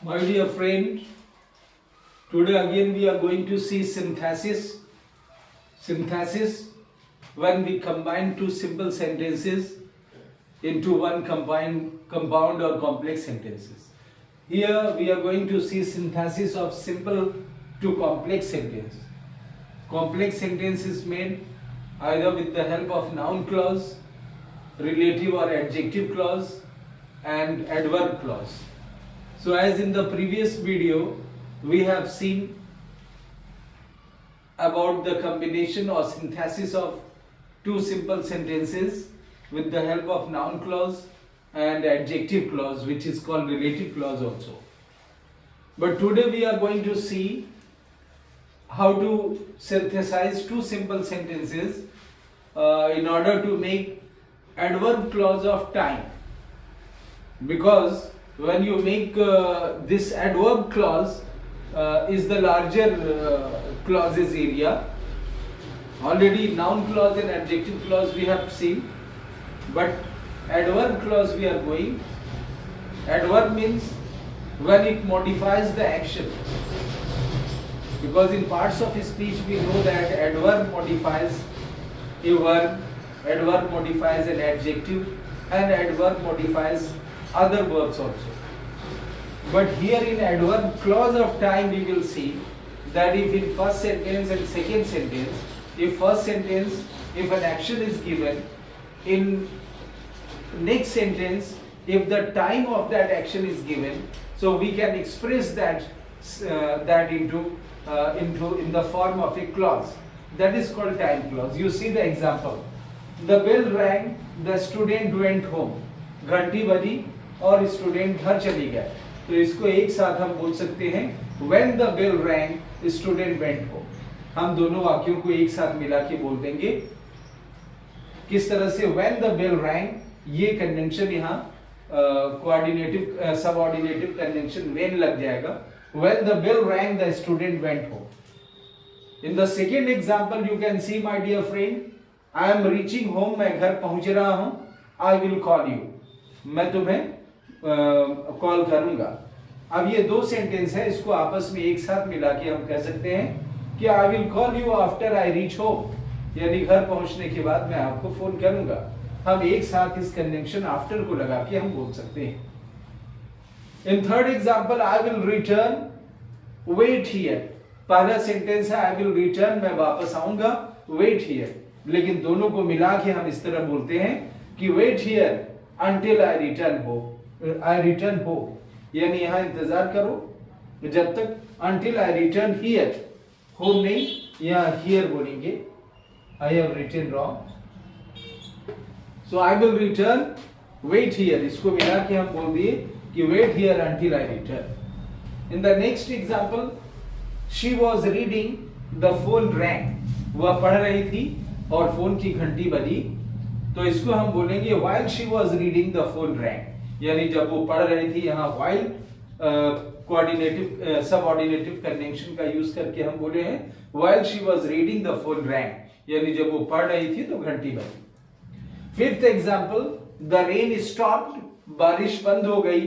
My dear friend, today again we are going to see synthesis. Synthesis when we combine two simple sentences into one compound or complex sentences. Here we are going to see synthesis of simple to complex sentence. Complex sentence is made either with the help of noun clause, relative or adjective clause, and adverb clause. So as in the previous video, we have seen about the combination or synthesis of two simple sentences with the help of noun clause and adjective clause, which is called relative clause also. But today we are going to see how to synthesize two simple sentences in order to make adverb clause of time. Because when you make this adverb clause is the larger clauses area. Already noun clause and adjective clause we have seen, but adverb clause we are going. Adverb means when it modifies the action, because in parts of speech we know that adverb modifies a verb, adverb modifies an adjective, and adverb modifies other verbs also. But here in adverb clause of time we will see that if in first sentence and second sentence, if first sentence, if an action is given, in next sentence if the time of that action is given, so we can express that in the form of a clause. That is called time clause. You see the example. The bell rang, the student went home. घंटी बजी और student घर चली गया. तो इसको एक साथ हम बोल सकते हैं when the bell rang, student went home. हम दोनों वाक्यों को एक साथ मिला के बोल देंगे. किस तरह से when the bell rang, ये कंजंक्शन यहाँ कोऑर्डिनेटिव सबऑर्डिनेटिव कंजंक्शन when लग जाएगा. When the bell rang, the student went home. In the second example, you can see, my dear friend, I am reaching home. मैं घर पहुंच रहा हूं. I will call you. मैं तुम्हें कॉल करूंगा. अब ये दो सेंटेंस है, इसको आपस में एक साथ मिला के हम कह सकते हैं कि I will call you after I reach home. यानी घर पहुंचने के बाद मैं आपको फोन करूंगा. हम एक साथ इस कंजंक्शन आफ्टर को लगा के हम बोल सकते हैं. In third example, I will return. Wait here. पहला सेंटेंस है I will return, मैं वापस आऊंगा. Wait here. लेकिन दोनों को मिला के हम इस तरह बोलते हैं कि wait here until I return home. I return home. यानी यहाँ इंतजार करो जब तक until I return here. home नहीं, यहाँ here बोलेंगे. I have written wrong. So I will return. Wait here. इसको मिला के हम बोल दिए कि wait here until I return. In the next example, she was reading, the phone rang. वह पढ़ रही थी और फोन की घंटी बजी. तो इसको हम बोलेंगे while she was reading, the phone rang. यानी जब वो पढ़ रही थी, यहाँ while कोऑर्डिनेटिव सबऑर्डिनेटिव कंजंक्शन का यूज करके हम बोले हैं while she was reading, the phone rang. यानी जब वो पढ़ रही थी तो घंटी बजी. Fifth example, the rain stopped. बारिश बंद हो गई.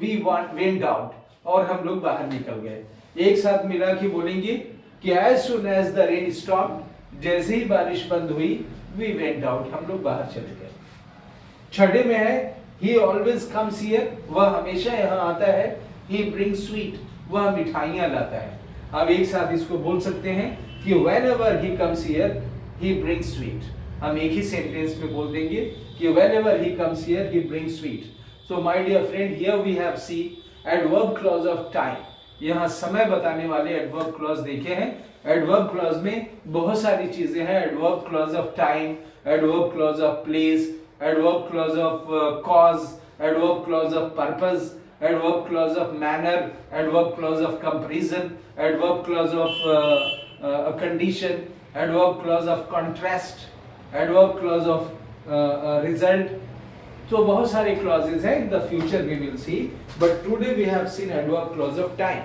We went out. और हम लोग बाहर निकल गए. एक साथ मिला के बोलेंगे कि as soon as the rain stopped, जैसे ही बारिश बंद हुई, we went out. हम लोग बाहर चले गए. छठे में है he always comes here. वह हमेशा यहाँ आता है. he brings sweet. वह मिठाइयाँ लाता है. अब एक साथ इसको बोल सकते हैं कि whenever he comes here, he brings sweet. हम एक ही सेंटेंस में बोल देंगे कि whenever he comes here, he brings sweet. So my dear friend, here we have seen adverb clause of time. यहाँ समय बताने वाले adverb clause देखे हैं. Adverb clause में बहुत सारी चीजें हैं. Adverb clause of time, adverb clause of place, adverb clause of cause, adverb clause of purpose, adverb clause of manner, adverb clause of comparison, adverb clause of a condition, adverb clause of contrast, adverb clause of result. So बहुत सारे clauses हैं. In the future we will see, but today we have seen adverb clause of time.